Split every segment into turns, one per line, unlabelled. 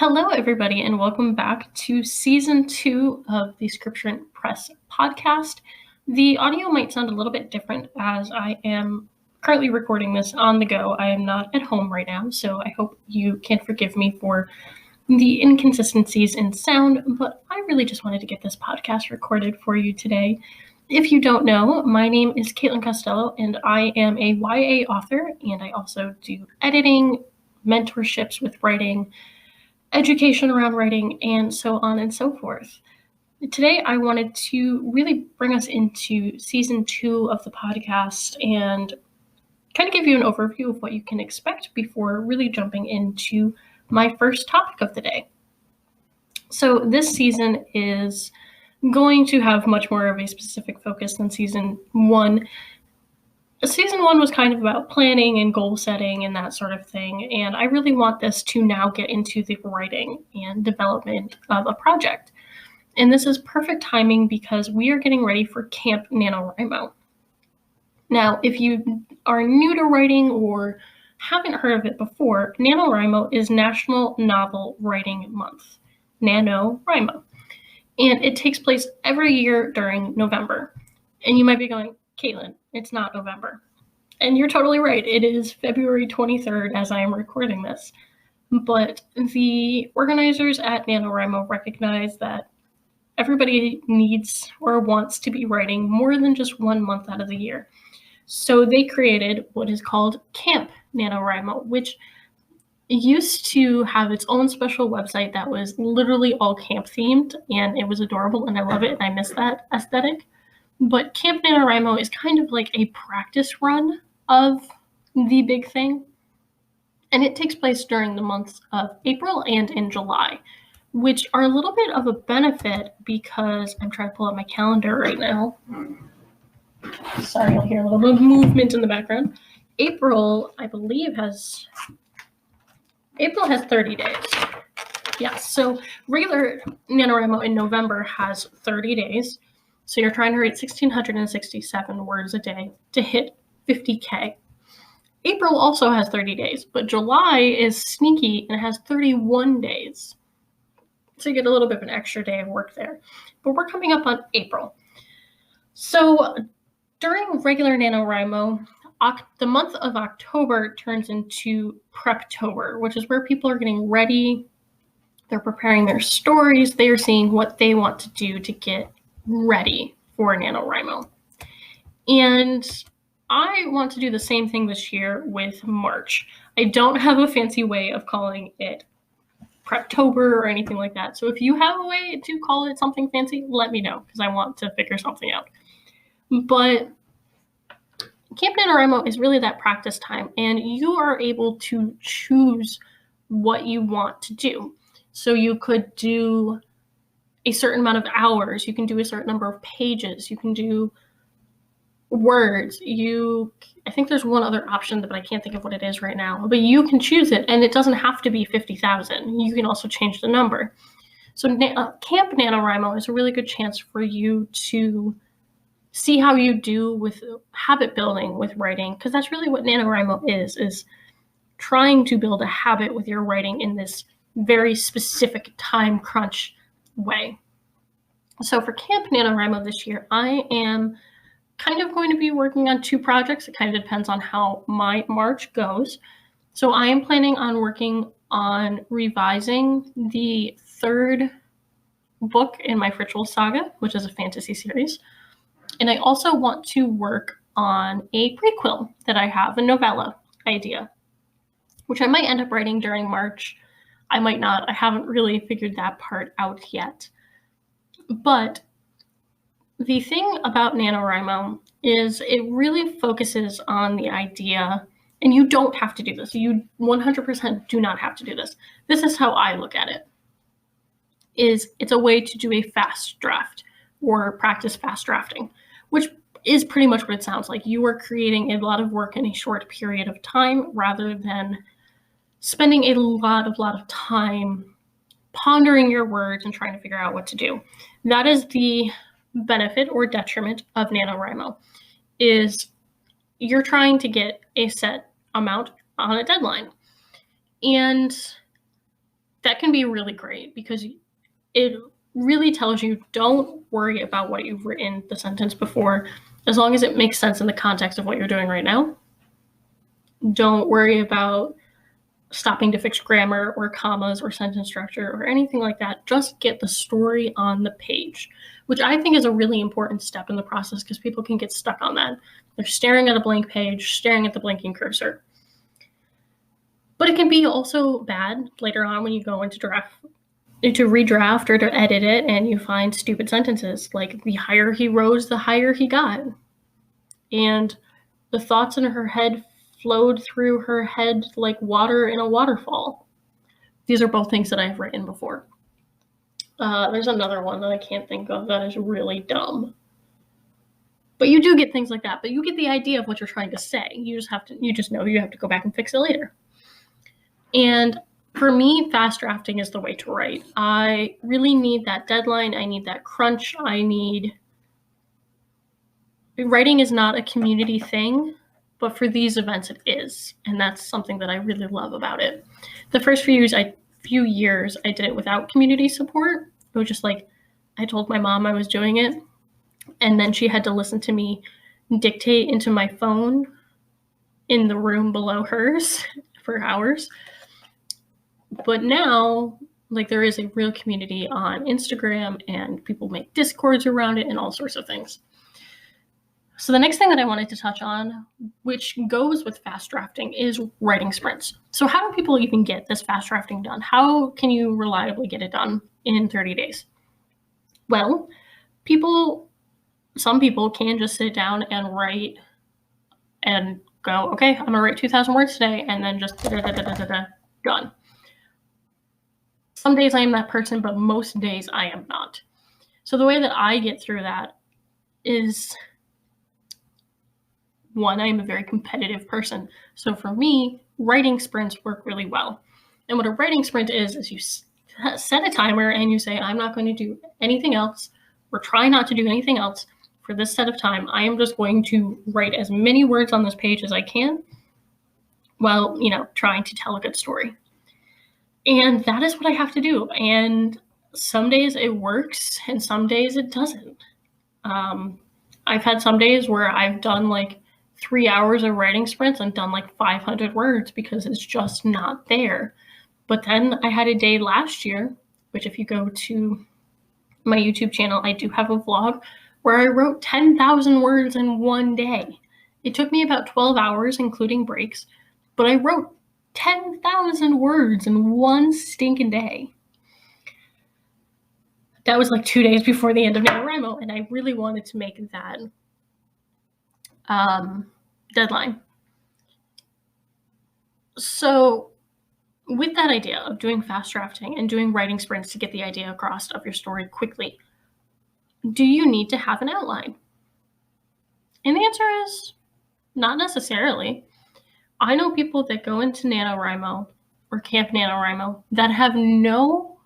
Hello, everybody, and welcome back to Season 2 of the Scripturient Press podcast. The audio might sound a little bit different as I am currently recording this on the go. I am not at home right now, so I hope you can forgive me for the inconsistencies in sound, but I really just wanted to get this podcast recorded for you today. If you don't know, my name is Costello, and I am a YA author, and I also do editing, mentorships with writing, education around writing, and so on and so forth. Today, I wanted to really bring us into Season 2 of the podcast and kind of give you an overview of what you can expect before really jumping into my first topic of the day. So this season is going to have much more of a specific focus than Season 1. Season 1 was kind of about planning and goal setting and that sort of thing, and I really want this to now get into the writing and development of a project. And this is perfect timing because we are getting ready for Camp NaNoWriMo. Now, if you are new to writing or haven't heard of it before, NaNoWriMo is National Novel Writing Month, NaNoWriMo. And it takes place every year during November. And you might be going, Caitlin, it's not November. And you're totally right. It is February 23rd as I am recording this. But the organizers at NaNoWriMo recognize that everybody needs or wants to be writing more than just 1 month out of the year. So they created what is called Camp NaNoWriMo, which used to have its own special website that was literally all camp themed, and it was adorable, and I love it, and I miss that aesthetic. But Camp NaNoWriMo is kind of like a practice run of the big thing, and it takes place during the months of April and in July, which are a little bit of a benefit because I'm trying to pull up my calendar right now. Sorry, you'll hear a little bit of movement in the background. April, I believe, has 30 days. Yeah, so regular NaNoWriMo in November has 30 days. So you're trying to write 1,667 words a day to hit 50K. April also has 30 days, but July is sneaky and has 31 days. So you get a little bit of an extra day of work there. But we're coming up on April. So during regular NaNoWriMo, the month of October turns into Preptober, which is where people are getting ready. They're preparing their stories. They are seeing what they want to do to get ready for NaNoWriMo. And I want to do the same thing this year with March. I don't have a fancy way of calling it Preptober or anything like that. So if you have a way to call it something fancy, let me know because I want to figure something out. But Camp NaNoWriMo is really that practice time, and you are able to choose what you want to do. So you could do a certain amount of hours, you can do a certain number of pages, you can do words, I think there's one other option, but I can't think of what it is right now, but you can choose it, and it doesn't have to be 50,000. You can also change the number. So Camp NaNoWriMo is a really good chance for you to see how you do with habit building with writing, because that's really what NaNoWriMo is trying to build a habit with your writing in this very specific time crunch way. So for Camp NaNoWriMo this year, I am kind of going to be working on 2 projects. It kind of depends on how my March goes. So I am planning on working on revising the 3rd book in my Frituals saga, which is a fantasy series. And I also want to work on a prequel that I have, a novella idea, which I might end up writing during March. I might not. I haven't really figured that part out yet. But the thing about NaNoWriMo is it really focuses on the idea, and you don't have to do this. You 100% do not have to do this. This is how I look at it. It's a way to do a fast draft or practice fast drafting, which is pretty much what it sounds like. You are creating a lot of work in a short period of time rather than spending a lot of time pondering your words and trying to figure out what to do. That is the benefit or detriment of NaNoWriMo, is you're trying to get a set amount on a deadline. And that can be really great because it really tells you don't worry about what you've written the sentence before, as long as it makes sense in the context of what you're doing right now. Don't worry about stopping to fix grammar or commas or sentence structure or anything like that. Just get the story on the page, which I think is a really important step in the process because people can get stuck on that. They're staring at a blank page, staring at the blinking cursor. But it can be also bad later on when you go into redraft or to edit it and you find stupid sentences, like the higher he rose, the higher he got. And the thoughts in her head flowed through her head like water in a waterfall. These are both things that I've written before. There's another one that I can't think of that is really dumb. But you do get things like that, but you get the idea of what you're trying to say. You just know you have to go back and fix it later. And for me, fast drafting is the way to write. I really need that deadline. I need that crunch. Writing is not a community thing, but for these events it is. And that's something that I really love about it. The first few years I did it without community support. It was just like, I told my mom I was doing it, and then she had to listen to me dictate into my phone in the room below hers for hours. But now, like, there is a real community on Instagram, and people make Discords around it and all sorts of things. So the next thing that I wanted to touch on, which goes with fast drafting, is writing sprints. So how do people even get this fast drafting done? How can you reliably get it done in 30 days? Well, some people can just sit down and write and go, okay, I'm gonna write 2,000 words today, and then just done. Some days I am that person, but most days I am not. So the way that I get through that is, one, I am a very competitive person. So for me, writing sprints work really well. And what a writing sprint is you set a timer and you say, I'm not going to do anything else, or try not to do anything else for this set of time. I am just going to write as many words on this page as I can while, trying to tell a good story. And that is what I have to do. And some days it works and some days it doesn't. I've had some days where I've done like 3 hours of writing sprints and done like 500 words because it's just not there. But then I had a day last year, which if you go to my YouTube channel, I do have a vlog where I wrote 10,000 words in one day. It took me about 12 hours, including breaks, but I wrote 10,000 words in one stinking day. That was like 2 days before the end of NaNoWriMo, and I really wanted to make that deadline. So with that idea of doing fast drafting and doing writing sprints to get the idea across of your story quickly, do you need to have an outline? And the answer is not necessarily. I know people that go into NaNoWriMo or Camp NaNoWriMo that have no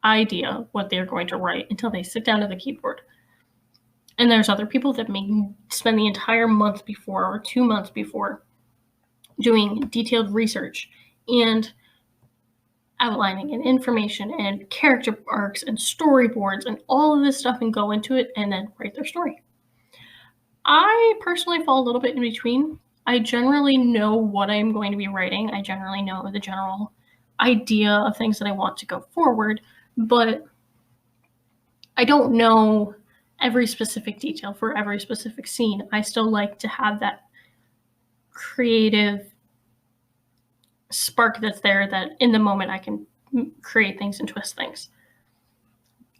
idea what they're going to write until they sit down at the keyboard. And there's other people that may spend the entire month before or 2 months before doing detailed research and outlining and information and character arcs and storyboards and all of this stuff and go into it and then write their story. I personally fall a little bit in between. I generally know what I'm going to be writing. I generally know the general idea of things that I want to go forward, but I don't know every specific detail for every specific scene. I still like to have that creative spark that's there, that in the moment I can create things and twist things.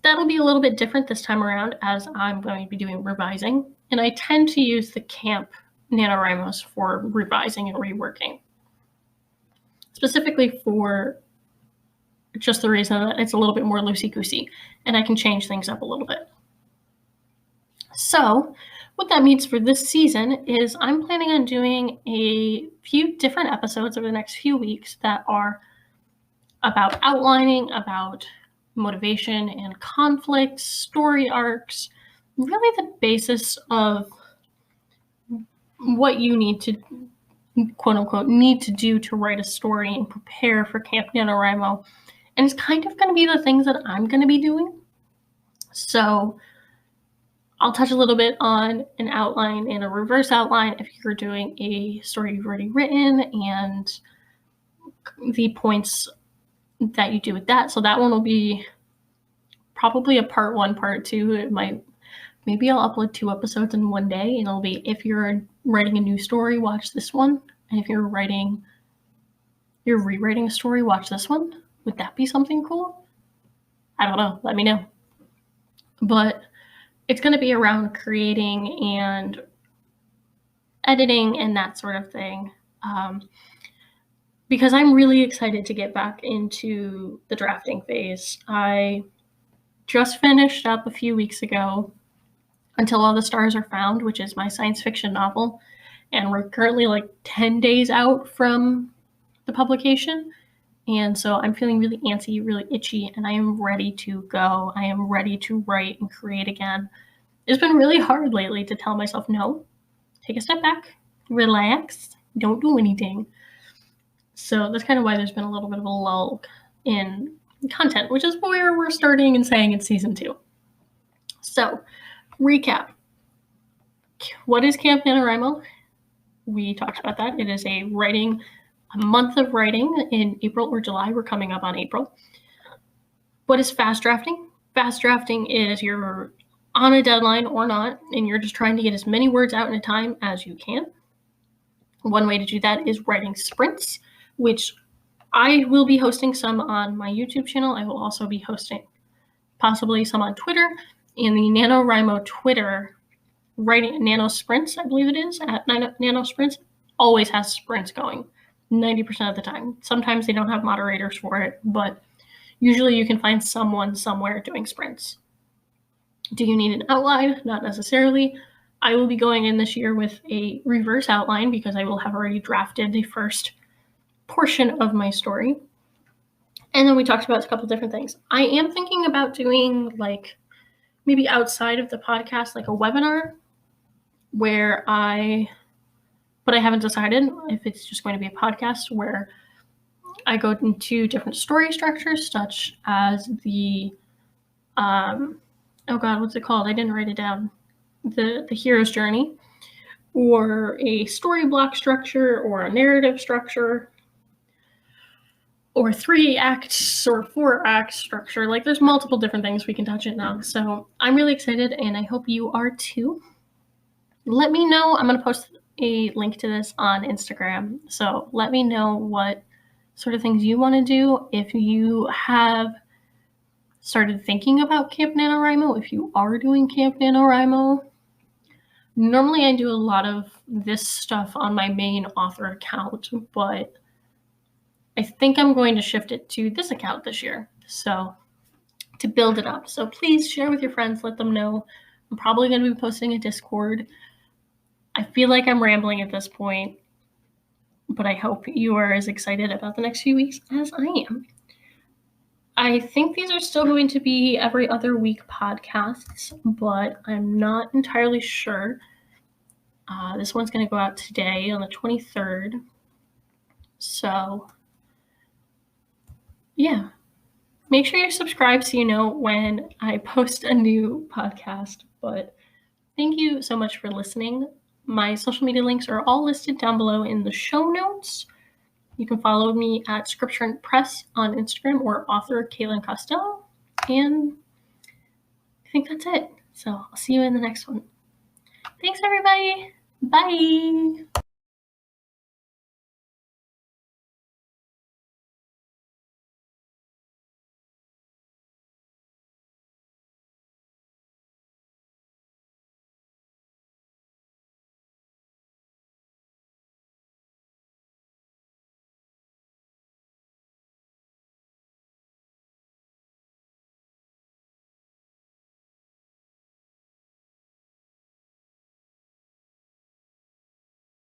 That'll be a little bit different this time around as I'm going to be doing revising, and I tend to use the Camp NaNoWriMos for revising and reworking, specifically for just the reason that it's a little bit more loosey-goosey and I can change things up a little bit. So what that means for this season is I'm planning on doing a few different episodes over the next few weeks that are about outlining, about motivation and conflict, story arcs, really the basis of what you need to, quote unquote, need to do to write a story and prepare for Camp NaNoWriMo, And it's kind of going to be the things that I'm going to be doing. So I'll touch a little bit on an outline and a reverse outline if you're doing a story you've already written, and the points that you do with that. So that one will be probably a part 1, part 2. Maybe I'll upload 2 episodes in one day, and it'll be, if you're writing a new story, watch this one. And if you're rewriting a story, watch this one. Would that be something cool? I don't know. Let me know. But it's going to be around creating and editing and that sort of thing. Because I'm really excited to get back into the drafting phase. I just finished up a few weeks ago Until All the Stars Are Found, which is my science fiction novel. And we're currently like 10 days out from the publication. And so I'm feeling really antsy, really itchy, and I am ready to go. I am ready to write and create again. It's been really hard lately to tell myself, no, take a step back, relax, don't do anything. So that's kind of why there's been a little bit of a lull in content, which is where we're starting and saying in season 2. So, recap. What is Camp NaNoWriMo? We talked about that. It is a month of writing in April or July. We're coming up on April. What is fast drafting? Fast drafting is you're on a deadline or not, and you're just trying to get as many words out in a time as you can. One way to do that is writing sprints, which I will be hosting some on my YouTube channel. I will also be hosting possibly some on Twitter. In the NaNoWriMo Twitter, writing Nano Sprints, I believe it is, at Nano Sprints, always has sprints going 90% of the time. Sometimes they don't have moderators for it, but usually you can find someone somewhere doing sprints. Do you need an outline? Not necessarily. I will be going in this year with a reverse outline because I will have already drafted the first portion of my story. And then we talked about a couple different things. I am thinking about doing, like, maybe outside of the podcast, like a webinar but I haven't decided if it's just going to be a podcast where I go into different story structures, such as the, what's it called? I didn't write it down. The hero's journey, or a story block structure, or a narrative structure, or 3 acts or 4 act structure. Like, there's multiple different things we can touch it now. So I'm really excited, and I hope you are too. Let me know. I'm going to post a link to this on Instagram. So let me know what sort of things you want to do. If you have started thinking about Camp NaNoWriMo, if you are doing Camp NaNoWriMo. Normally I do a lot of this stuff on my main author account, but I think I'm going to shift it to this account this year, so to build it up. So please share with your friends, let them know. I'm probably going to be posting a Discord. I feel like I'm rambling at this point, but I hope you are as excited about the next few weeks as I am. I think these are still going to be every other week podcasts, but I'm not entirely sure. This one's going to go out today on the 23rd. So, yeah. Make sure you're subscribed so you know when I post a new podcast. But thank you so much for listening. My social media links are all listed down below in the show notes. You can follow me at Scripturient Press on Instagram, or author Kaylin Costello. And I think that's it. So I'll see you in the next one. Thanks, everybody. Bye.